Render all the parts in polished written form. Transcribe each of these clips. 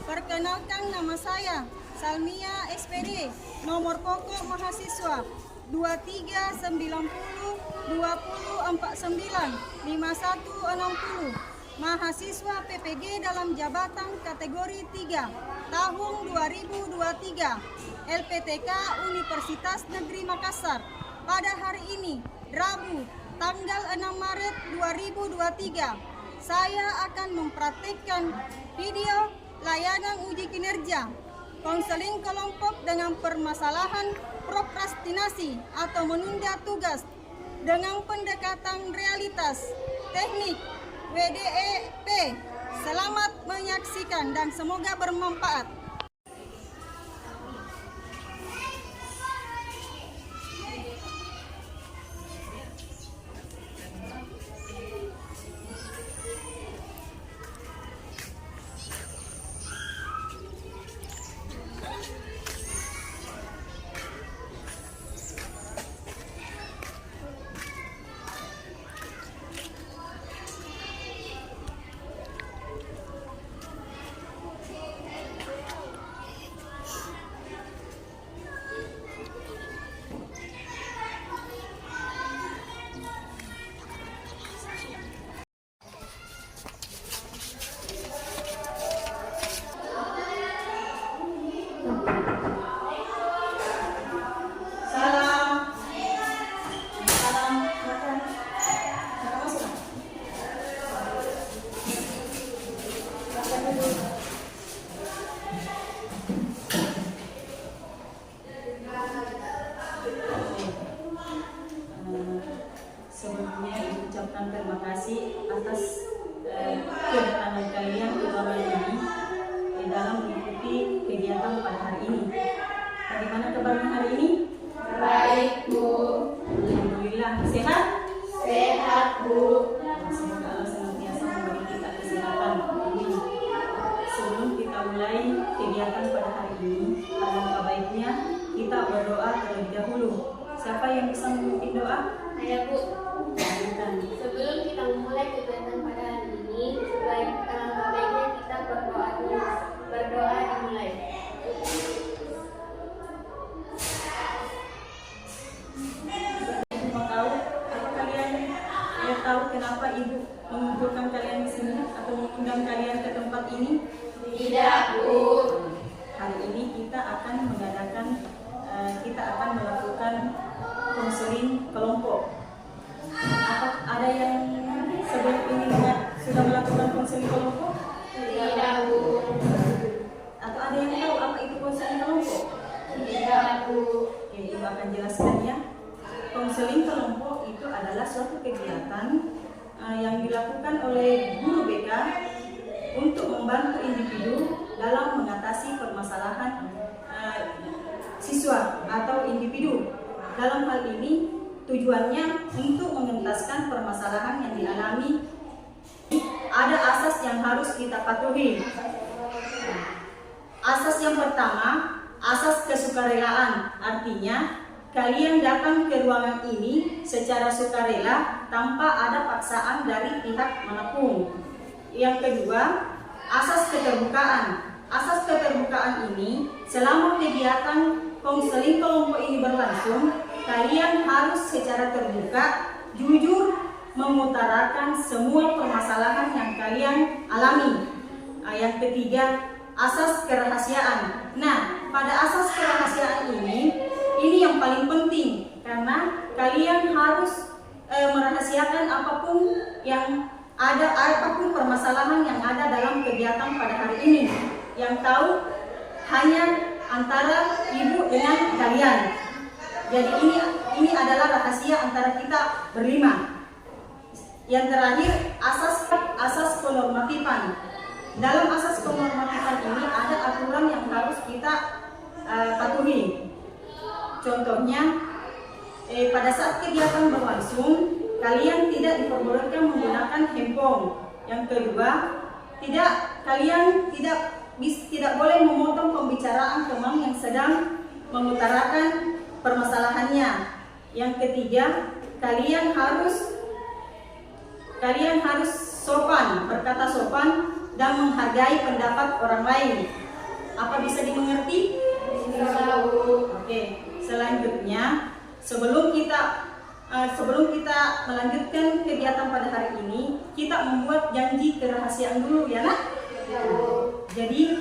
Perkenalkan, nama saya Salmia SPD, nomor pokok mahasiswa 239020495160, mahasiswa PPG dalam jabatan kategori 3 tahun 2023 LPTK Universitas Negeri Makassar. Pada hari ini, Rabu, tanggal 6 Maret 2023, saya akan mempraktikkan video layanan uji kinerja konseling kelompok dengan permasalahan prokrastinasi atau menunda tugas dengan pendekatan realitas teknik WDEP. Selamat menyaksikan dan semoga bermanfaat. Sebelumnya ucapkan terima kasih atas kedatangan kalian ke ruangan ini dalam mengikuti kegiatan pada hari ini. Bagaimana kabarnya hari ini? Baik, Bu. Alhamdulillah. Sehat? Sehat, Bu. Semoga Allah senantiasa memberi kita kesehatan. Amin. Sebelum kita mulai kegiatan pada hari ini, alangkah baiknya kita berdoa terlebih dahulu. Siapa yang bisa memimpin doa? Saya, Bu. Lanjutkan. Sebelum kita memulai kegiatan pada hari ini, sebaiknya kita berdoa dulu. Berdoa dimulai. Mau tahu apa kalian tahu kenapa Ibu mengumpulkan kalian di sini atau mengundang kalian ke tempat ini? Tidak, Bu. Hari ini kita akan melakukan konseling kelompok. Ada yang sebelum ini sudah melakukan konseling kelompok? Tidak, Bu. Atau ada yang tahu apa itu konseling kelompok? Tidak, Bu. Oke, Ibu akan jelaskan ya. Konseling kelompok itu adalah suatu kegiatan yang dilakukan oleh guru BK untuk membantu individu dalam mengatasi permasalahan siswa atau individu. Dalam hal ini tujuannya untuk mengentaskan permasalahan yang dialami. Ada asas yang harus kita patuhi. Asas yang pertama, asas kesukarelaan. Artinya kalian datang ke ruangan ini secara sukarela tanpa ada paksaan dari pihak manapun. Yang kedua, asas keterbukaan. Asas keterbukaan ini, selama kegiatan konseling kelompok ini berlangsung, kalian harus secara terbuka, jujur, mengutarakan semua permasalahan yang kalian alami. Yang ketiga, asas kerahasiaan. Nah, pada asas kerahasiaan ini yang paling penting, karena kalian harus merahasiakan apapun yang ada, apapun permasalahan yang ada dalam kegiatan pada hari ini. Yang tahu hanya antara ibu dengan kalian. Jadi ini adalah rahasia antara kita berlima. Yang terakhir, asas penormatifan. Dalam asas penormatifan ini ada aturan yang harus kita patuhi. Contohnya, pada saat kegiatan berlangsung, kalian tidak diperbolehkan menggunakan handphone. Yang kedua, kalian tidak boleh memotong pembicaraan teman yang sedang mengutarakan permasalahannya. Yang ketiga, kalian harus sopan, berkata sopan dan menghargai pendapat orang lain. Apa bisa dimengerti? Bisa, Bu. Oke, selanjutnya sebelum kita melanjutkan kegiatan pada hari ini, kita membuat janji kerahasiaan dulu ya, nak? Jadi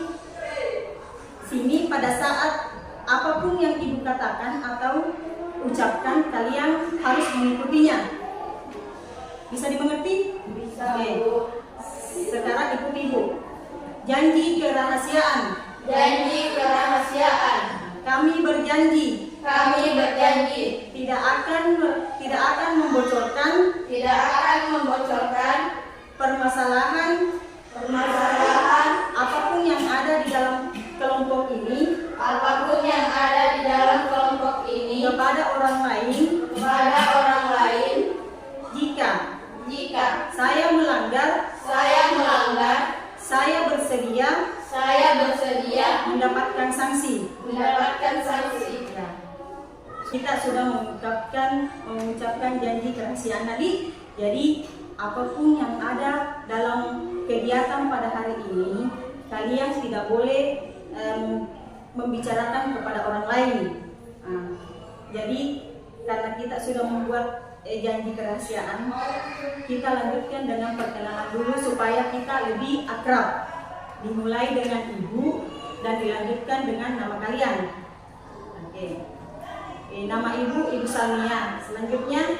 sini pada saat apapun yang ibu katakan atau ucapkan, kalian harus mengikutinya. Bisa dimengerti? Bisa, Oke. Bu. Sekarang ikuti ibu. Janji kerahasiaan. Janji kerahasiaan. Kami berjanji Kami berjanji tidak akan membocorkan tidak akan membocorkan permasalahan apapun yang ada di dalam kelompok ini apapun yang ada di dalam kelompok ini kepada orang lain jika saya melanggar saya bersedia mendapatkan sanksi. Ya. Kita sudah mengucapkan janji kerahasiaan tadi. Jadi apapun yang ada dalam kegiatan pada hari ini, kalian tidak boleh membicarakan kepada orang lain. Jadi karena kita sudah membuat janji kerahasiaan, kita lanjutkan dengan perkenalan dulu supaya kita lebih akrab. Dimulai dengan ibu dan dilanjutkan dengan nama kalian. Oke. Nama ibu Salmia. Selanjutnya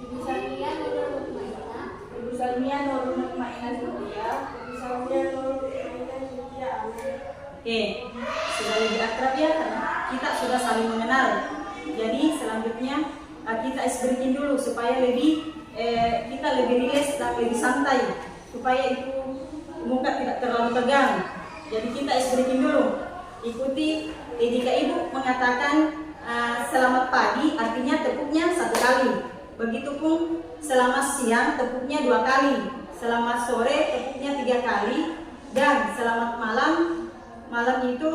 Ibu Salmia Nurul Mutmainah. Ibu Salmia Nurul Mutmainah Sintia. Ibu Salmia Nurul Mutmainah Sintia. Oke, sudah lebih akrab ya karena kita sudah saling mengenal. Jadi selanjutnya kita icebreaking dulu supaya kita lebih rileks dan lebih santai, supaya itu muka tidak terlalu tegang. Jadi kita icebreaking dulu. Ikuti. Jika ibu mengatakan selamat pagi, artinya tepuknya 1 kali. Begitupun selamat siang, tepuknya 2 kali. Selamat sore, tepuknya 3 kali. Dan selamat malam, itu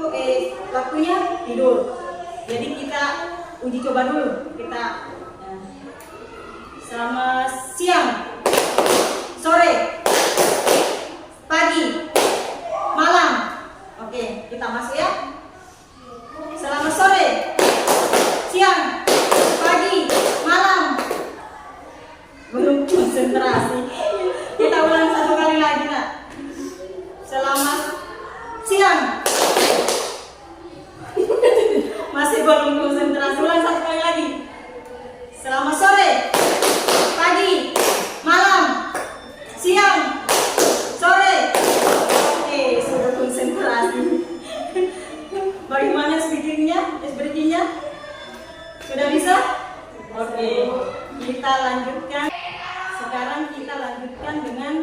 waktunya tidur. Jadi kita uji coba dulu. Selamat siang, sore, pagi, malam. Oke, kita masuk ya. Selamat sore, siang, pagi, malam. Belum konsentrasi. Kita ulang 1 kali lagi, nak. Selamat siang. Masih belum konsentrasi. Ulang 1 kali lagi. Selamat sore, pagi, malam, siang, sore. Oke, sudah konsentrasi. Bagaimana speakingnya? Sudah bisa? Oke, kita lanjutkan. Sekarang kita lanjutkan dengan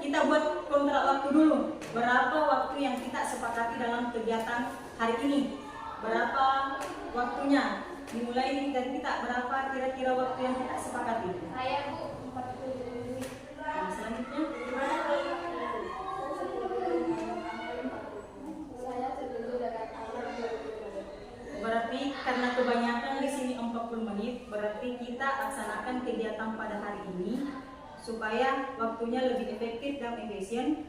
kita buat kontrak waktu dulu. Berapa waktu yang kita sepakati dalam kegiatan hari ini? Berapa waktunya? Dimulai dari kita, berapa kira-kira waktu yang kita sepakati? Saya, Bu, 40 menit. Nah, selanjutnya Saya setuju dengan alat. berarti karena kebanyakan di sini 40 menit, berarti kita laksanakan kegiatan pada hari ini supaya waktunya lebih efektif dan efisien,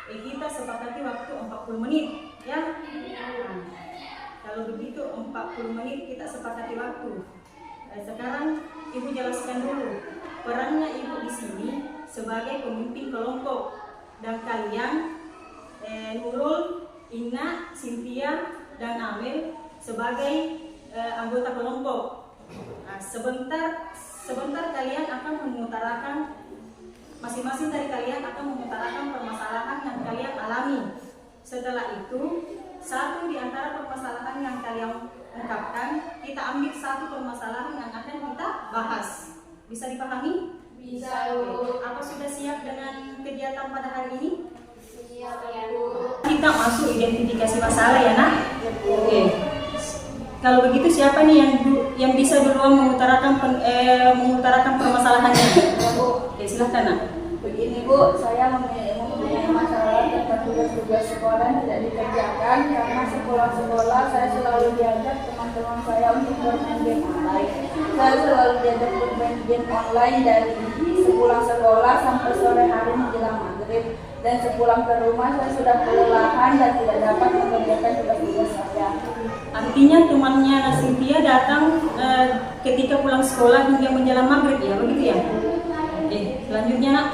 kita sepakati waktu 40 menit ya. Nah, kalau begitu 40 menit kita sepakati waktu. Sekarang Ibu jelaskan dulu perannya Ibu di sini sebagai pemimpin kelompok, dan kalian Nurul, Ina, Cynthia, dan Amel sebagai anggota kelompok. Nah, sebentar kalian akan mengutarakan, masing-masing dari kalian akan mengutarakan permasalahan yang kalian alami. Setelah itu, satu di antara permasalahan yang kalian ungkapkan, kita ambil satu permasalahan yang akan kita bahas. Bisa dipahami? Bisa, Bu. Apa sudah siap dengan kegiatan pada hari ini? Siap ya, Bu. Kita masuk identifikasi masalah ya, Nak? Oke. Kalau begitu siapa nih yang bisa duluan mengutarakan permasalahannya? Oke, silahkan, Nak. Begini Bu, saya mempunyai masalah tentang tugas-tugas sekolah yang tidak dikerjakan karena sekolah-sekolah saya selalu diajak teman-teman saya untuk bermain game online. Saya selalu diajak bermain game online dari sepulang sekolah sampai sore hari menjelang maghrib, dan sepulang ke rumah saya sudah kelelahan dan tidak dapat mengerjakan tugas-tugas saya. Artinya temannya Cynthia datang ketika pulang sekolah hingga menjelang maghrib ya, begitu ya? Oke, selanjutnya Nak.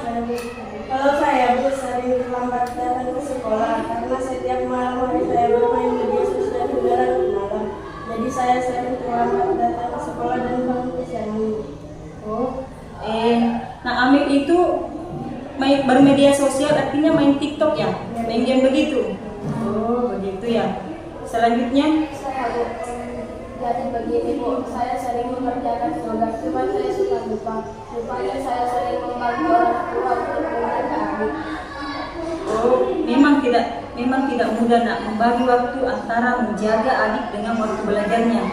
Kalau saya Bu sering terlambat datang ke sekolah karena setiap malam hari saya bermain media sosial hingga larut malam. Jadi saya sering terlambat datang ke sekolah dan bangun siang. Oh, nah Amel itu bermedia sosial artinya main TikTok ya? Main game begitu? Oh, begitu ya. Selanjutnya? Jadi begini Bu, saya sering mengerjakan tugas, cuma saya suka lupa. Rupanya saya sering membantu orang tua untuk menjaga adik. Oh, memang tidak mudah Nak membagi waktu antara menjaga adik dengan waktu belajarnya.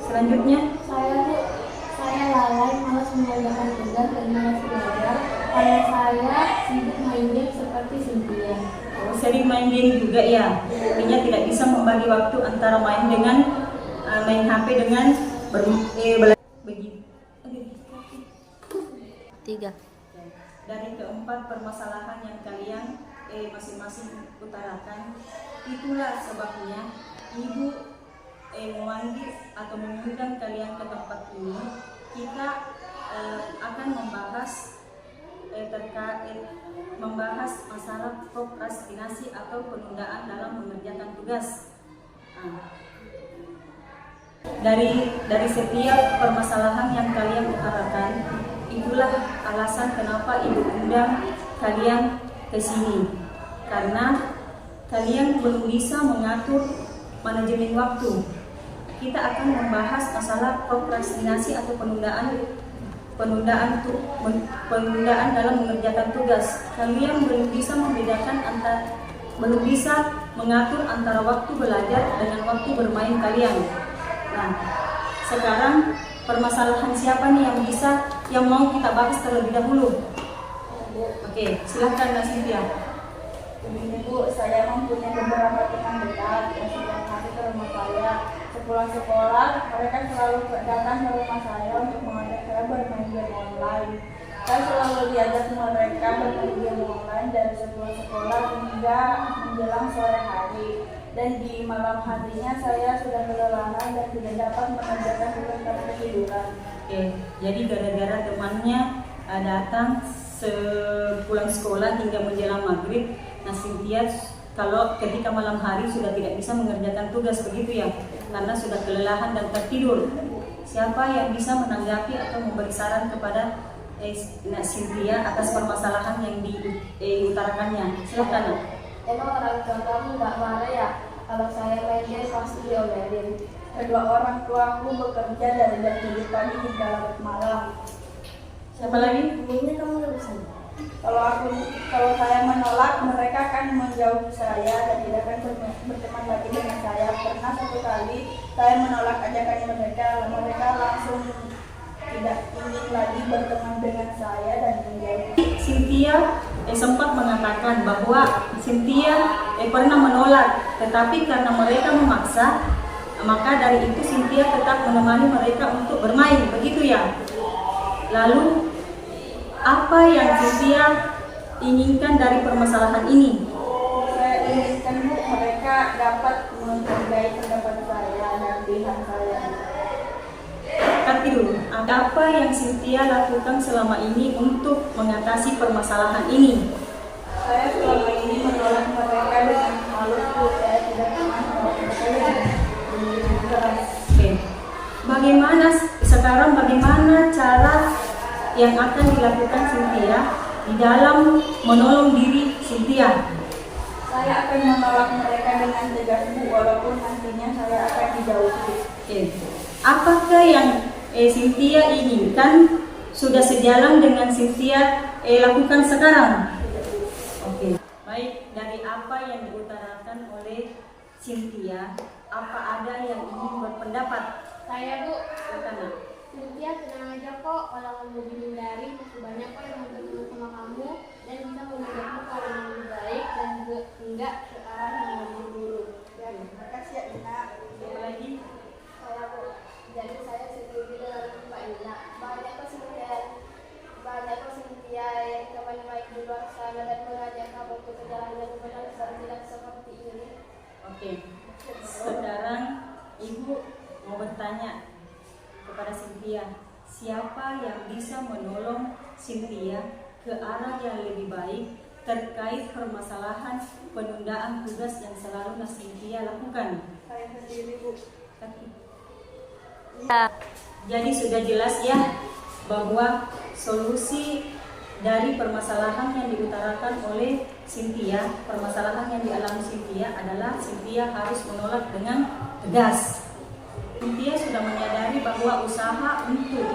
Selanjutnya? Saya lalai, malas mengerjakan tugas dan malas belajar karena saya sibuk main game seperti Cynthia. Oh, sering main game juga ya. Artinya tidak bisa membagi waktu antara main HP dengan begitu. 3. Dari keempat permasalahan yang kalian masing-masing utarakan, itulah sebabnya Ibu memanggil atau mengundang kalian ke tempat ini. Kita akan membahas masalah prokrastinasi atau penundaan dalam mengerjakan tugas. Dari setiap permasalahan yang kalian utarakan, itulah alasan kenapa Ibu undang kalian ke sini. Karena kalian belum bisa mengatur manajemen waktu. Kita akan membahas masalah prokrastinasi atau penundaan dalam mengerjakan tugas. Kalian belum bisa mengatur antara waktu belajar dengan waktu bermain kalian. Nah, sekarang permasalahan siapa nih yang mau kita bahas terlebih dahulu? Oke, silahkan Mbak Cynthia. Begini Bu, saya mempunyai beberapa teman dekat yang setiap hari ke rumah saya. Sepulang sekolah, mereka selalu datang ke rumah saya untuk mengajak saya bermain game online. Saya selalu diajak mereka bermain game online dari sepulang sekolah hingga menjelang sore hari. Dan di malam harinya saya sudah kelelahan dan tidak dapat mengerjakan tugas karena ketiduran. Oke, jadi gara-gara temannya datang sepulang sekolah hingga menjelang maghrib, nah Cynthia kalau ketika malam hari sudah tidak bisa mengerjakan tugas begitu ya, karena sudah kelelahan dan tertidur. Siapa yang bisa menanggapi atau memberi saran kepada Cynthia atas permasalahan yang diutarakannya? Silakan. Emang orang tua kamu nggak marah ya? Kalau saya main game pasti diomelin. Kedua orang tuaku bekerja dari jam 7 pagi hingga larut malam. Siapa lagi? Ini kamu nggak bisa. Kalau saya menolak, mereka akan menjauh saya dan tidak akan berteman lagi dengan saya. Pernah satu kali saya menolak ajakan mereka langsung tidak ingin lagi berteman dengan saya dan menjauh. Cynthia sempat mengatakan bahwa Cynthia pernah menolak, tetapi karena mereka memaksa, maka dari itu Cynthia tetap menemani mereka untuk bermain, begitu ya. Lalu Apa yang Cynthia inginkan dari permasalahan ini? Saya inginkan Bu, mereka dapat menghargai pendapat saya dan pilihan saya. Tapi dulu, apa yang Cynthia lakukan selama ini untuk mengatasi permasalahan ini? Saya selama ini menolak mereka dengan halus Bu. Saya tidak pernah menolak mereka dengan begitu keras. Oke. Bagaimana cara yang akan dilakukan Cynthia di dalam menolong diri Cynthia? Saya akan menolak mereka dengan tegas Bu, walaupun nantinya saya akan dijauhi. Oke. Apakah yang Cynthia inginkan sudah sejalan dengan Cynthia lakukan sekarang? Oke. Baik, dari apa yang diutarakan oleh Cynthia, apa ada yang ingin berpendapat? Saya Bu, Silakan. Cynthia tenang aja kok, kalau kamu dihindari masih banyak kok yang mau berteman sama kamu dan bisa mengajakmu ke arah yang lebih baik dan enggak ke arah yang lebih buruk. Ya, terima kasih ya Ina. Siapa lagi? Saya Bu, jadi saya setuju dengan Mbak Ina. Banyak kok Cynthia yang teman baik di luar sana dan mengajak kamu ke jalan yang benar dan tidak seperti ini. Oke. Sekarang Ibu mau bertanya kepada Cynthia, siapa yang bisa menolong Cynthia ke arah yang lebih baik terkait permasalahan penundaan tugas yang selalu Cynthia lakukan? Saya sendiri Bu. Jadi sudah jelas ya bahwa solusi dari permasalahan yang diutarakan oleh Cynthia, permasalahan yang dialami Cynthia adalah Cynthia harus menolak dengan tegas. Cynthia sudah menyadari bahwa usaha untuk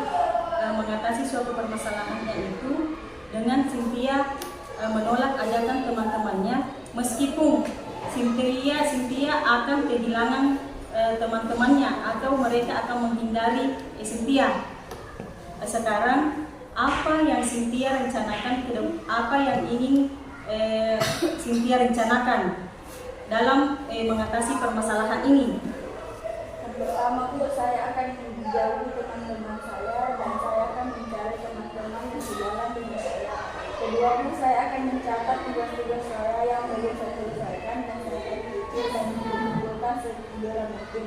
mengatasi suatu permasalahannya itu dengan Cynthia menolak ajakan teman-temannya, meskipun Cynthia akan kehilangan teman-temannya atau mereka akan menghindari Cynthia. Sekarang apa yang Cynthia rencanakan, apa yang ingin Cynthia rencanakan dalam mengatasi permasalahan ini? Pertama Bu, saya akan menjauhi teman-teman saya dan saya akan mencari teman-teman yang sejalan dengan saya. Kedua Bu, saya akan mencatat tugas-tugas saya yang belum saya selesaikan dan saya akan pikir dan mengumpulkan segera mungkin.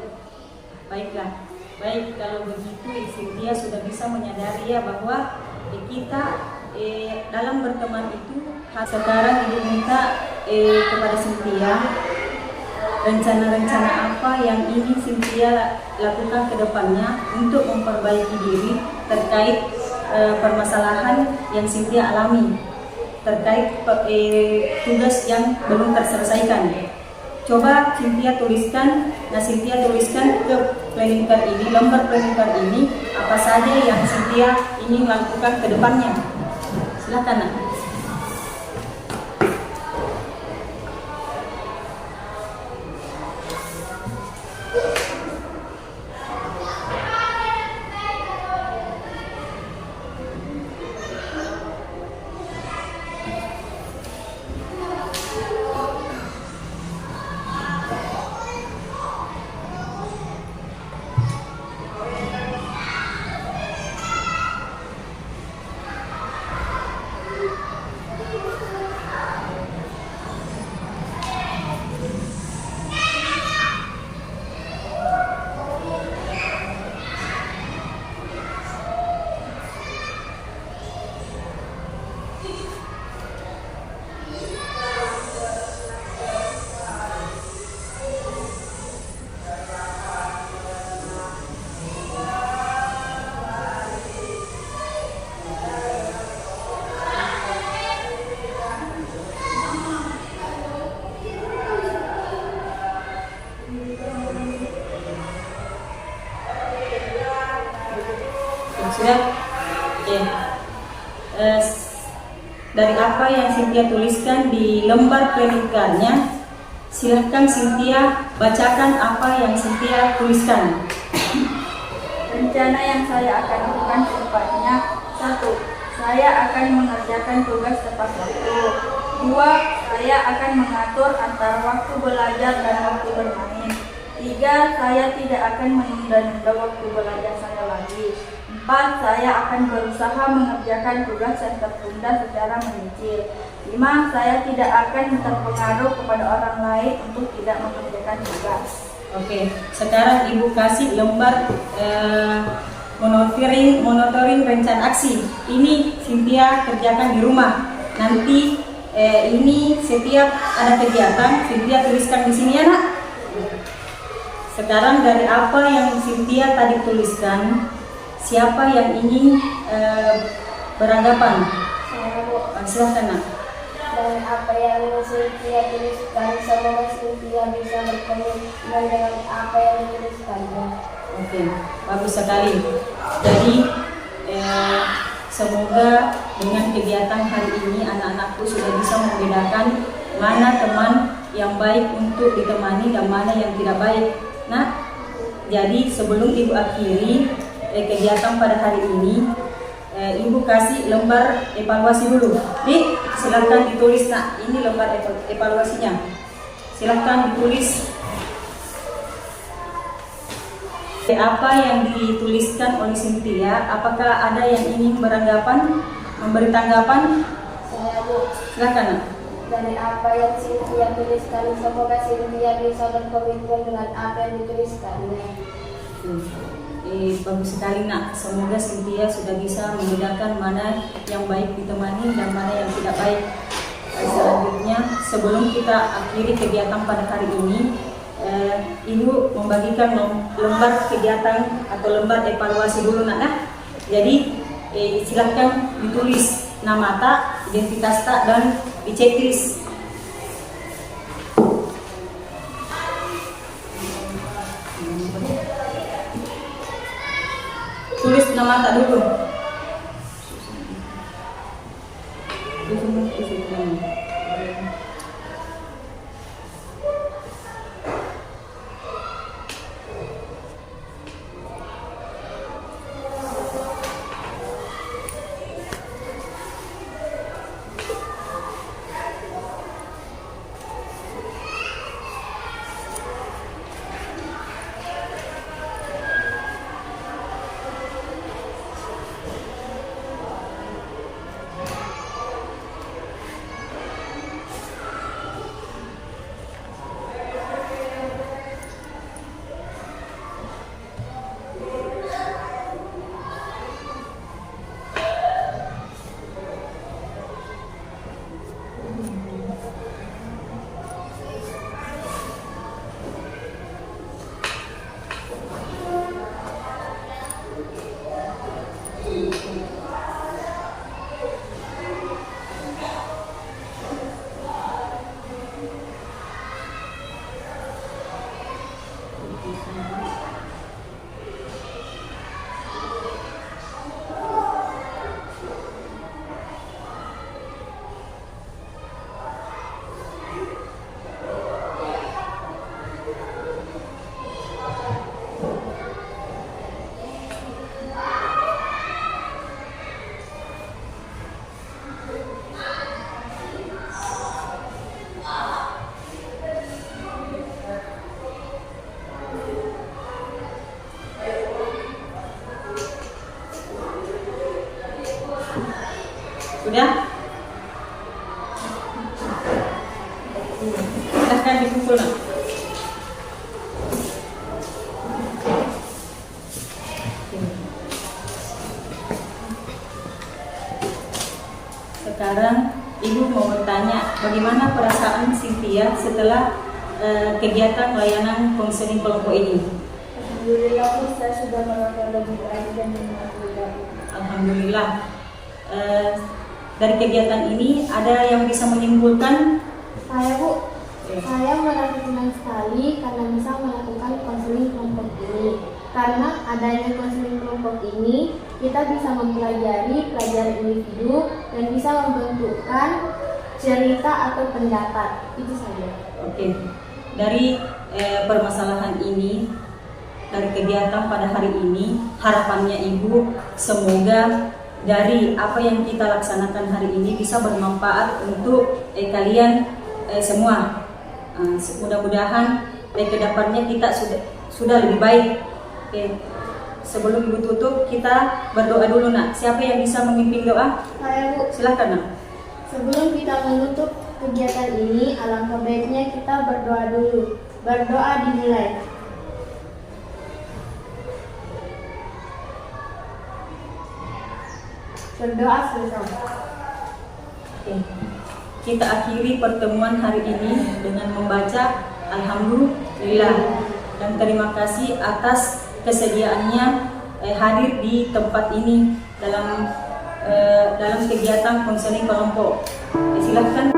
Baiklah, baik kalau begitu Cynthia sudah bisa menyadari ya bahwa kita dalam berteman itu sekarang Ibu minta kepada Cynthia rencana-rencana apa yang ingin Cynthia lakukan ke depannya untuk memperbaiki diri terkait permasalahan yang Cynthia alami terkait tugas yang belum terselesaikan. Coba Cynthia tuliskan ke planning card ini, lembar planning card ini, apa saja yang Cynthia ingin lakukan ke depannya. Silakan Nak. Sudah? Oke. Dari apa yang Cynthia tuliskan di lembar planning card-nya, silahkan Cynthia bacakan apa yang Cynthia tuliskan. Rencana yang saya akan lakukan secepatnya: 1. Saya akan mengerjakan tugas tepat waktu. 2. Saya akan mengatur antara waktu belajar dan waktu bermain. 3. Saya tidak akan menunda-nunda waktu belajar saya lagi. 4. Saya akan berusaha mengerjakan tugas yang tertunda secara menyicil. 5. Saya tidak akan terpengaruh kepada orang lain untuk tidak mengerjakan tugas. Oke, sekarang Ibu kasih lembar monitoring rencana aksi. Ini Cynthia kerjakan di rumah. Nanti ini setiap ada kegiatan Cynthia tuliskan di sini ya nak. Sekarang dari apa yang Cynthia tadi tuliskan, siapa yang ingin beranggapan? Saya, Bu. Silahkan nak. Dan apa yang Cynthia tuliskan, semoga Cynthia bisa berkomitmen dengan apa yang dituliskannya. Oke, bagus sekali. Jadi semoga dengan kegiatan hari ini anak-anakku sudah bisa membedakan mana teman yang baik untuk ditemani dan mana yang tidak baik. Nah, jadi sebelum Ibu akhiri kegiatan pada hari ini, Ibu kasih lembar evaluasi dulu. Dik, silahkan ditulis nak. Ini lembar evaluasinya. Silahkan ditulis apa yang dituliskan oleh Cynthia. Apakah ada yang ingin beranggapan, memberi tanggapan? Saya, Bu. Silahkan nak. Dari apa yang Cynthia tuliskan, semoga Cynthia bisa berkomitmen dengan apa yang dituliskannya. Bagus sekali nak. Semoga Cynthia sudah bisa membedakan mana yang baik ditemani dan mana yang tidak baik. Selanjutnya, sebelum kita akhiri kegiatan pada hari ini, Ibu membagikan lembar kegiatan atau lembar evaluasi dulu nak. Nah, jadi silahkan ditulis nama tak, identitas tak, dan di checklist. Tulis nama tak dulu. Sudah? Silahkan dikumpul nak. Sekarang Ibu mau bertanya, bagaimana perasaan Cynthia setelah kegiatan layanan konseling kelompok ini? Alhamdulillah, Bu, saya sudah merasa lebih baik dan menyenangkan. Alhamdulillah. Dari kegiatan ini ada yang bisa menyimpulkan? Saya, Bu, saya merasa senang sekali karena bisa melakukan konseling kelompok ini. Karena adanya konseling kelompok ini, kita bisa mempelajari pelajaran individu dan bisa membentukkan cerita atau pendapat. Itu saja. Oke. Dari permasalahan ini, dari kegiatan pada hari ini, harapannya Ibu semoga dari apa yang kita laksanakan hari ini bisa bermanfaat untuk kalian semua. Mudah-mudahan kedepannya kita sudah lebih baik. Oke. Sebelum Ibu tutup, kita berdoa dulu nak. Siapa yang bisa memimpin doa? Saya, Bu. Silakan nak. Sebelum kita menutup kegiatan ini, alangkah baiknya kita berdoa dulu. Berdoa dimulai. Berdoa selesai. Oke. Kita akhiri pertemuan hari ini dengan membaca Alhamdulillah dan terima kasih atas kesediaannya hadir di tempat ini dalam kegiatan konseling kelompok. Silakan.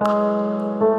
Thank you.